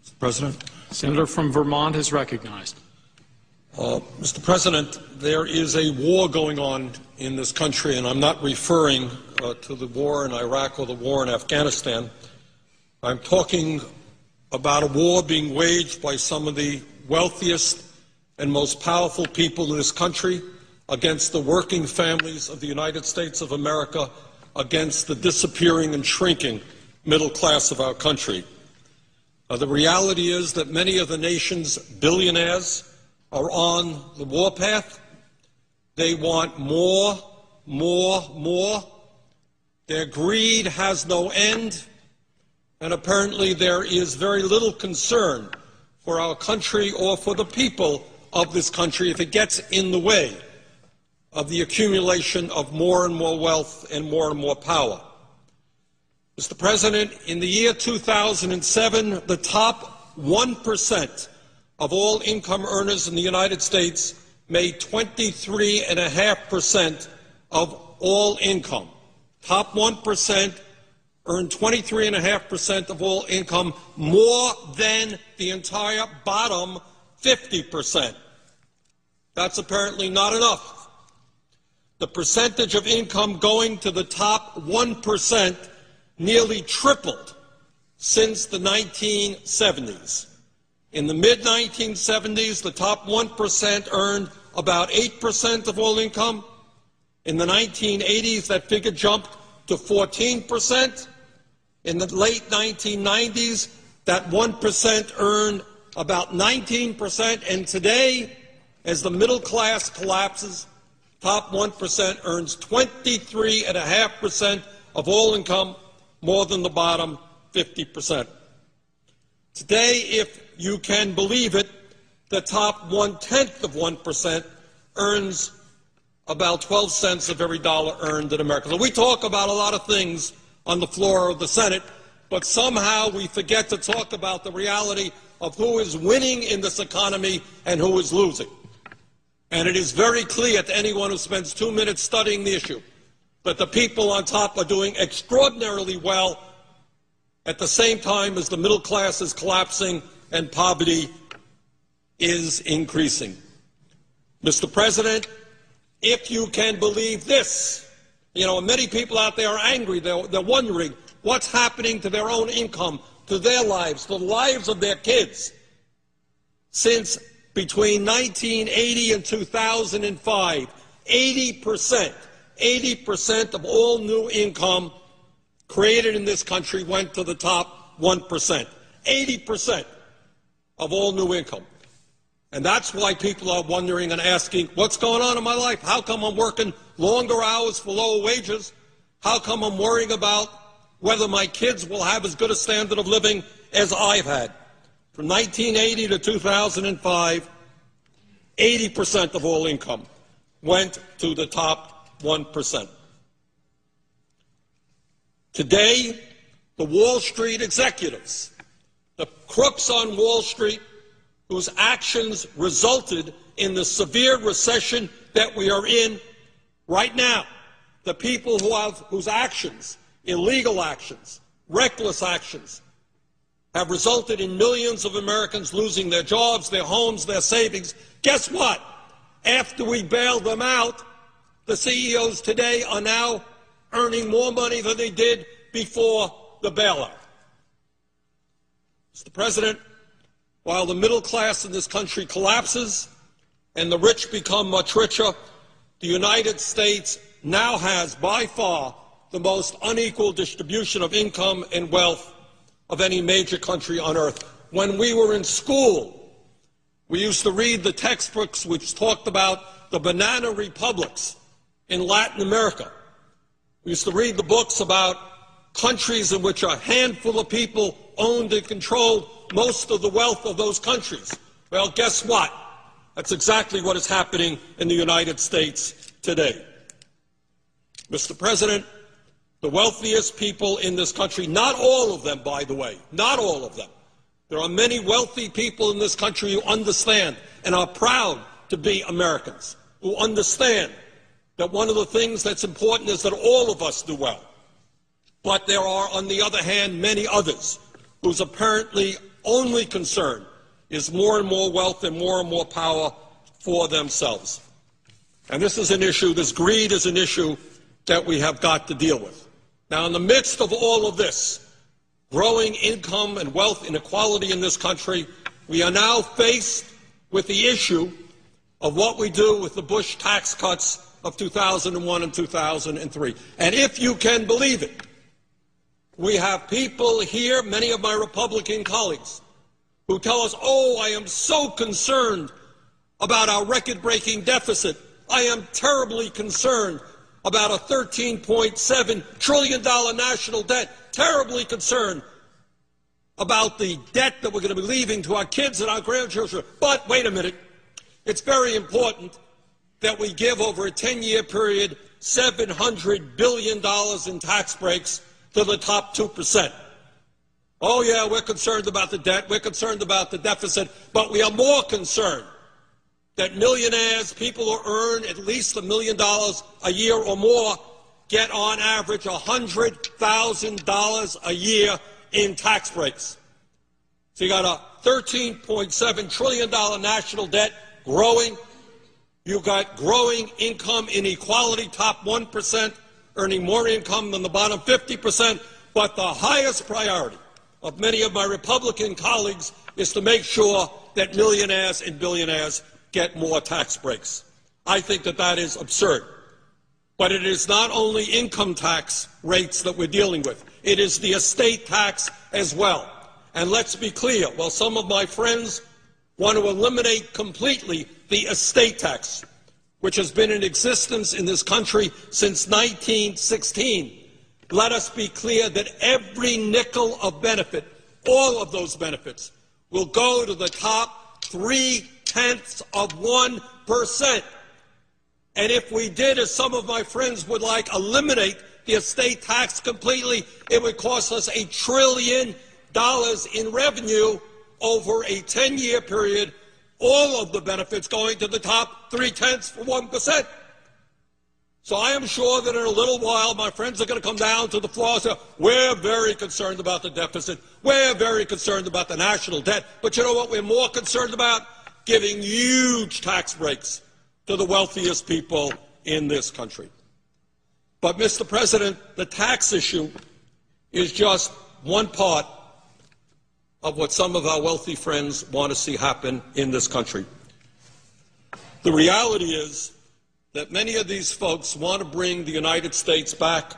Mr. President. Senator from Vermont is recognized. Mr. President, there is a war going on in this country, and I'm not referring to the war in Iraq or the war in Afghanistan. I'm talking about a war being waged by some of the wealthiest and most powerful people in this country against the working families of the United States of America, against the disappearing and shrinking middle class of our country. The reality is that many of the nation's billionaires are on the warpath. They want more, more, more. Their greed has no end, and apparently there is very little concern for our country or for the people of this country if it gets in the way of the accumulation of more and more wealth and more power. Mr. President, in the year 2007, the top 1% of all income earners in the United States made 23.5% of all income. Top 1% earned 23.5% of all income, more than the entire bottom 50%. That's apparently not enough. The percentage of income going to the top 1% nearly tripled since the 1970s. In the mid-1970s, the top 1% earned about 8% of all income. In the 1980s, that figure jumped to 14%. In the late 1990s, that 1% earned about 19%. And today, as the middle class collapses, top 1% earns 23.5% of all income, more than the bottom 50%. Today, if you can believe it, the top 1/10 of 1% earns about 12 cents of every dollar earned in America. So we talk about a lot of things on the floor of the Senate, but somehow we forget to talk about the reality of who is winning in this economy and who is losing. And it is very clear to anyone who spends 2 minutes studying the issue that the people on top are doing extraordinarily well at the same time as the middle class is collapsing and poverty is increasing. Mr. President, if you can believe this, many people out there are angry. They're wondering what's happening to their own income, to their lives, to the lives of their kids. Since between 1980 and 2005, 80% of all new income created in this country went to the top 1%. 80% of all new income. And that's why people are wondering and asking, what's going on in my life? How come I'm working longer hours for lower wages? How come I'm worrying about whether my kids will have as good a standard of living as I've had? From 1980 to 2005, 80% of all income went to the top 1%. Today, the Wall Street executives, the crooks on Wall Street whose actions resulted in the severe recession that we are in right now, the people whose actions, illegal actions, reckless actions, have resulted in millions of Americans losing their jobs, their homes, their savings. Guess what? After we bail them out, the CEOs today are now earning more money than they did before the bailout. Mr. President, while the middle class in this country collapses and the rich become much richer, the United States now has by far the most unequal distribution of income and wealth of any major country on earth. When we were in school, we used to read the textbooks which talked about the banana republics in Latin America. We used to read the books about countries in which a handful of people owned and controlled most of the wealth of those countries. Well, guess what? That's exactly what is happening in the United States today. Mr. President, the wealthiest people in this country, not all of them, by the way, not all of them. There are many wealthy people in this country who understand and are proud to be Americans, who understand that one of the things that's important is that all of us do well. But there are, on the other hand, many others whose apparently only concern is more and more wealth and more power for themselves. And this is an issue, this greed is an issue that we have got to deal with. Now, in the midst of all of this, growing income and wealth inequality in this country, we are now faced with the issue of what we do with the Bush tax cuts of 2001 and 2003. And if you can believe it, we have people here, many of my Republican colleagues, who tell us, oh, I am so concerned about our record-breaking deficit. I am terribly concerned about a $13.7 trillion national debt, terribly concerned about the debt that we're going to be leaving to our kids and our grandchildren. But wait a minute, it's very important that we give over a 10-year period $700 billion in tax breaks to the top 2%. Oh, yeah, we're concerned about the debt, we're concerned about the deficit, but we are more concerned that millionaires, people who earn at least $1 million a year or more, get on average $100,000 a year in tax breaks. So you got a $13.7 trillion national debt growing. You've got growing income inequality, top 1% earning more income than the bottom 50%. But the highest priority of many of my Republican colleagues is to make sure that millionaires and billionaires get more tax breaks. I think that that is absurd. But it is not only income tax rates that we're dealing with. It is the estate tax as well. And let's be clear, while some of my friends want to eliminate completely the estate tax, which has been in existence in this country since 1916, let us be clear that every nickel of benefit, all of those benefits, will go to the top 0.3%. And if we did, as some of my friends would like, eliminate the estate tax completely, it would cost us $1 trillion in revenue over a 10-year period, all of the benefits going to the top 0.3%. So I am sure that in a little while my friends are going to come down to the floor and say, we're very concerned about the deficit, we're very concerned about the national debt, but you know what we're more concerned about? Giving huge tax breaks to the wealthiest people in this country. But, Mr. President, the tax issue is just one part of what some of our wealthy friends want to see happen in this country. The reality is that many of these folks want to bring the United States back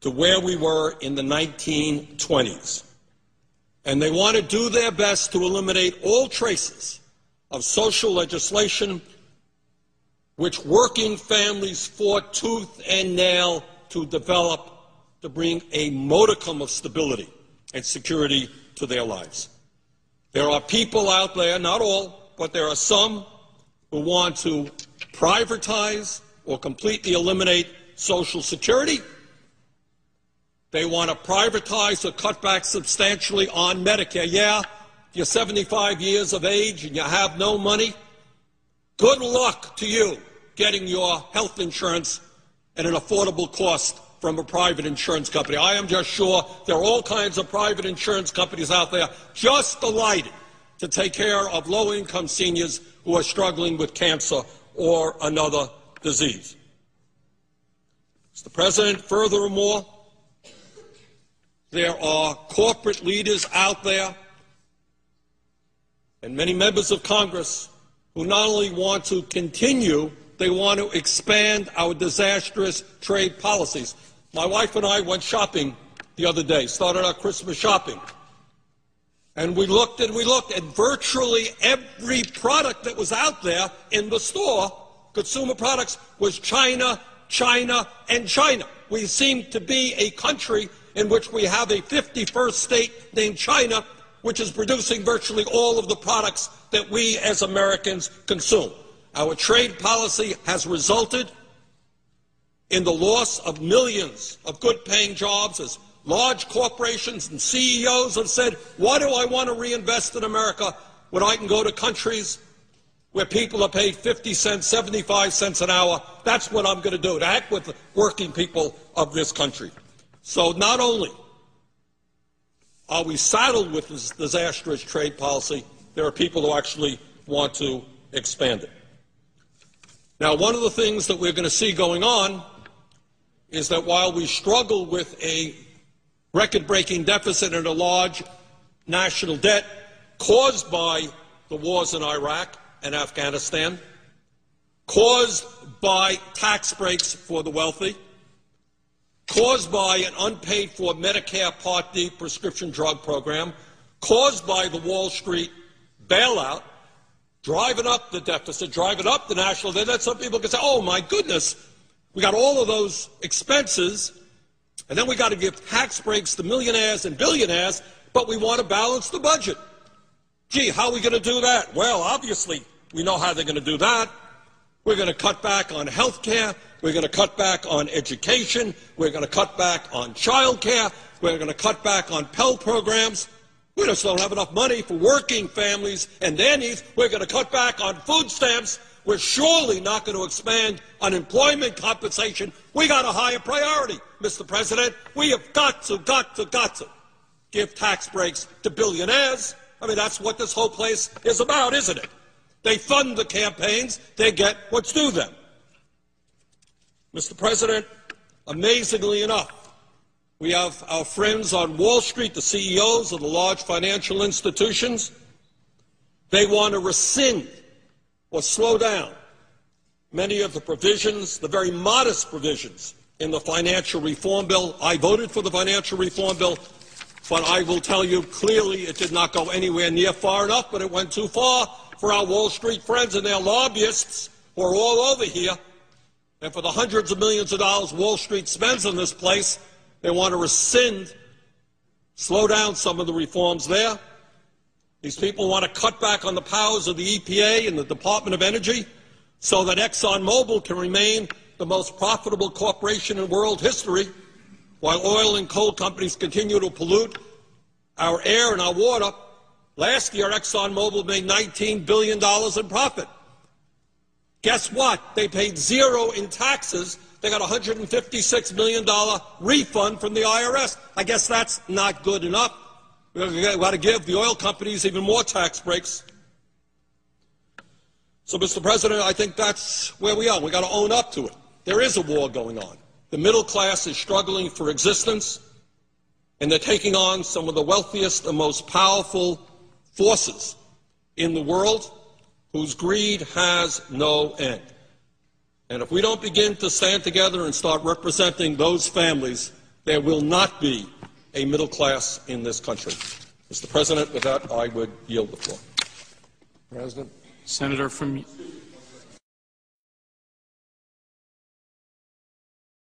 to where we were in the 1920s. And they want to do their best to eliminate all traces of social legislation which working families fought tooth and nail to develop to bring a modicum of stability and security to their lives. There are people out there, not all, but there are some who want to privatize or completely eliminate Social Security. They want to privatize or cut back substantially on Medicare. Yeah, if you're 75 years of age and you have no money, good luck to you getting your health insurance at an affordable cost from a private insurance company. I am just sure there are all kinds of private insurance companies out there just delighted to take care of low-income seniors who are struggling with cancer or another disease. Mr. President, furthermore, there are corporate leaders out there and many members of Congress who not only want to continue, they want to expand our disastrous trade policies. My wife and I went shopping the other day, started our Christmas shopping. And we looked, and virtually every product that was out there in the store, consumer products, was China, China, and China. We seem to be a country in which we have a 51st state named China, which is producing virtually all of the products that we as Americans consume. Our trade policy has resulted in the loss of millions of good-paying jobs as large corporations and CEOs have said, why do I want to reinvest in America when I can go to countries where people are paid 50 cents, 75 cents an hour? That's what I'm going to do, to heck with the working people of this country. So not only are we saddled with this disastrous trade policy? There are people who actually want to expand it. Now, one of the things that we're going to see going on is that while we struggle with a record-breaking deficit and a large national debt caused by the wars in Iraq and Afghanistan, caused by tax breaks for the wealthy, caused by an unpaid-for Medicare Part D prescription drug program, caused by the Wall Street bailout, driving up the deficit, driving up the national debt. That some people can say, oh, my goodness, we got all of those expenses, and then we got to give tax breaks to millionaires and billionaires, but we want to balance the budget. Gee, how are we going to do that? Well, obviously, we know how they're going to do that. We're going to cut back on health care. We're going to cut back on education. We're going to cut back on child care. We're going to cut back on Pell programs. We just don't have enough money for working families and their needs. We're going to cut back on food stamps. We're surely not going to expand unemployment compensation. We got a higher priority, Mr. President. We have got to give tax breaks to billionaires. I mean, that's what this whole place is about, isn't it? They fund the campaigns. They get what's due them. Mr. President, amazingly enough, we have our friends on Wall Street, the CEOs of the large financial institutions. They want to rescind or slow down many of the provisions, the very modest provisions in the financial reform bill. I voted for the financial reform bill, but I will tell you clearly it did not go anywhere near far enough, but it went too far for our Wall Street friends and their lobbyists who are all over here. And for the hundreds of millions of dollars Wall Street spends on this place, they want to rescind, slow down some of the reforms there. These people want to cut back on the powers of the EPA and the Department of Energy so that ExxonMobil can remain the most profitable corporation in world history, while oil and coal companies continue to pollute our air and our water. Last year, ExxonMobil made $19 billion in profit. Guess what? They paid zero in taxes. They got a $156 million refund from the IRS. I guess that's not good enough. We've got to give the oil companies even more tax breaks. So, Mr. President, I think that's where we are. We've got to own up to it. There is a war going on. The middle class is struggling for existence, and they're taking on some of the wealthiest and most powerful forces in the world whose greed has no end. And if we don't begin to stand together and start representing those families, there will not be a middle class in this country. Mr. President, with that, I would yield the floor. President. Senator from